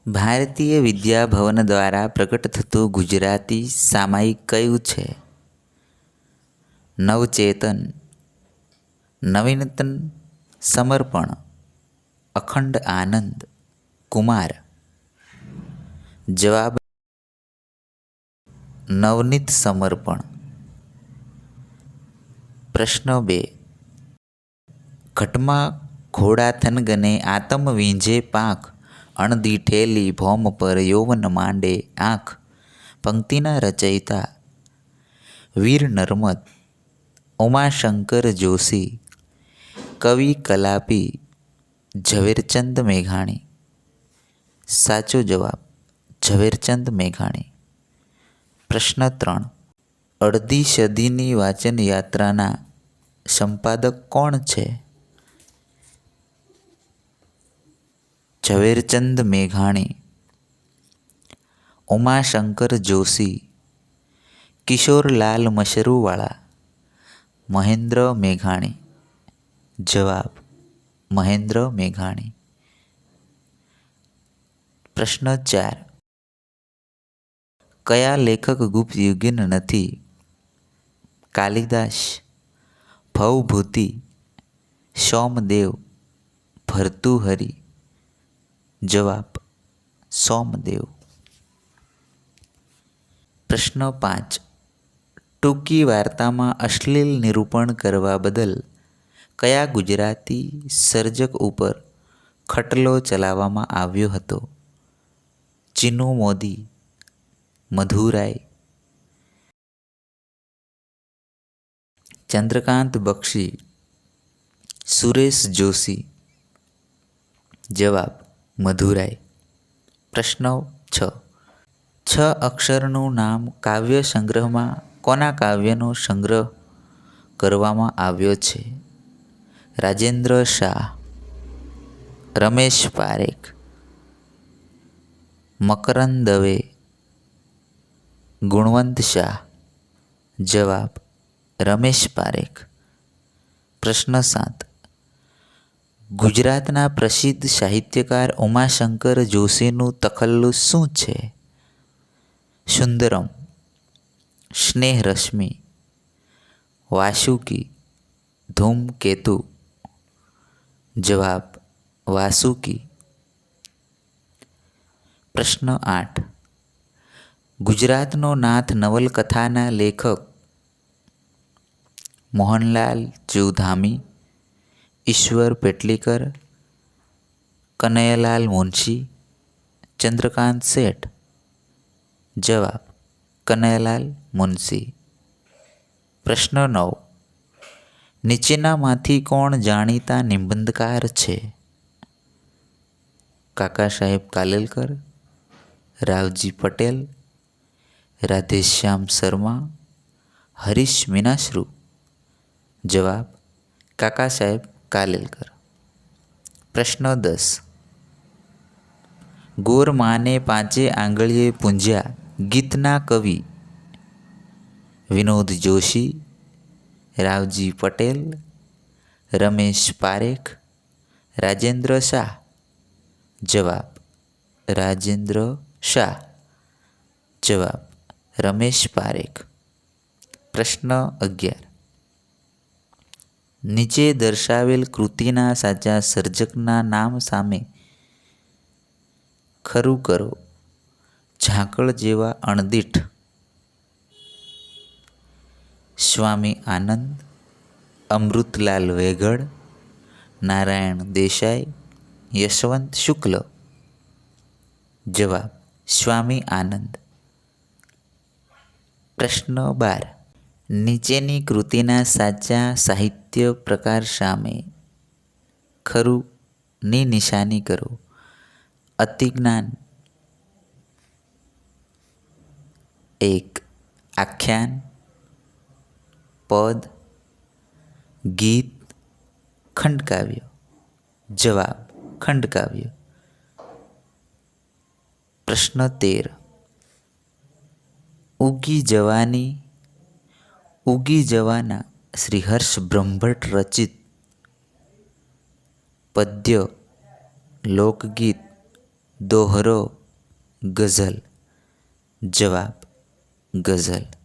ભારતીય વિદ્યાભવન દ્વારા પ્રગટ થતું ગુજરાતી સામાયિક કયું છે? નવચેતન, નવીનતન, સમર્પણ, અખંડ આનંદ, કુમાર. જવાબ નવનીત સમર્પણ. પ્રશ્ન 2. ઘટમાં ઘોડા થનગને આતમ વીંઝે પાંખ, અણદીઠેલી ભૌમ પર યૌવન માંડે આંખ. પંક્તિના રચયિતા વીર નર્મદ, ઉમાશંકર જોશી. કવિ કલાપી ઝવેરચંદ મેઘાણી. સાચો જવાબ ઝવેરચંદ મેઘાણી. પ્રશ્ન 3. અડધી સદીની વાંચન યાત્રાના સંપાદક કોણ છે? ઝવેરચંદ મેઘાણી, ઉમાશંકર જોશી, કિશોરલાલ મશરૂવાળા, મહેન્દ્ર મેઘાણી. જવાબ મહેન્દ્ર મેઘાણી. પ્રશ્ન 4. કયા લેખક ગુપ્ત યુગીન નથી? કાલિદાસ, ભવભૂતિ, સોમદેવ, ભર્તુહરિ. જવાબ સોમદેવ. પ્રશ્ન 5. ટૂંકી વાર્તામાં અશ્લીલ નિરૂપણ કરવા બદલ કયા ગુજરાતી સર્જક ઉપર ખટલો ચલાવવામાં આવ્યો હતો? ચીનુ મોદી, મધુરાય, ચંદ્રકાંત બક્ષી, સુરેશ જોશી. જવાબ મધુરાય. પ્રશ્ન 6. 6 અક્ષરનું નામ કાવ્ય સંગ્રહમાં કોના કાવ્યનો સંગ્રહ કરવામાં આવ્યો છે? રાજેન્દ્ર શાહ, રમેશ પારેખ, મકરંદ દવે, ગુણવંત શાહ. જવાબ રમેશ પારેખ. પ્રશ્ન 7. ગુજરાતના પ્રસિદ્ધ સાહિત્યકાર ઉમાશંકર જોશીનું તખલ્લુસ શું છે? સુંદરમ, સ્નેહરશ્મિ, વાસુકી, ધૂમકેતુ. જવાબ વાસુકી. પ્રશ્ન 8. ગુજરાતનો નાથ નવલકથાના લેખક મોહનલાલ ચૌધામી, ઈશ્વર પેટલીકર, કનૈયાલાલ મુનશી, ચંદ્રકાંત શેઠ. જવાબ કનૈયાલાલ મુનશી. પ્રશ્ન 9. નીચેનામાંથી કોણ જાણીતા નિબંધકાર છે? કાકા સાહેબ કાલેલકર, રાવજી પટેલ, રાધેશ્યામ શર્મા, હરીશ મીનાશ્રુ. જવાબ કાકા સાહેબ કાલેલકર. પ્રશ્ન 10. ગોર માને પાંચે આંગળીએ પૂંજ્યા ગીતના કવિ? વિનોદ જોશી, રાવજી પટેલ, રમેશ પારેખ, રાજેન્દ્ર શાહ. જવાબ રાજેન્દ્ર શાહ. જવાબ રમેશ પારેખ. પ્રશ્ન 11. નીચે દર્શાવેલ કૃતિના સાચા સર્જકના નામ સામે ખરું કરો. ઝાકળ જેવા અણદીઠ. સ્વામી આનંદ, અમૃતલાલ વેગડ, નારાયણ દેસાઈ, યશવંત શુક્લ. જવાબ સ્વામી આનંદ. પ્રશ્ન 12. નીચેની કૃતિના સાચા સાહિત્ય પ્રકાર સામે ખરું ની નિશાની કરો. અતિજ્ઞાન. 1. આખ્યાન, પદ, ગીત, ખંડકાવ્ય. જવાબ ખંડકાવ્ય. પ્રશ્ન 13. ઉગી જવાની, ઉગી જવાના શ્રી હર્ષ બ્રહ્મભટ્ટ રચિત પદ્ય, લોકગીત, દોહરો ગઝલ. જવાબ ગઝલ.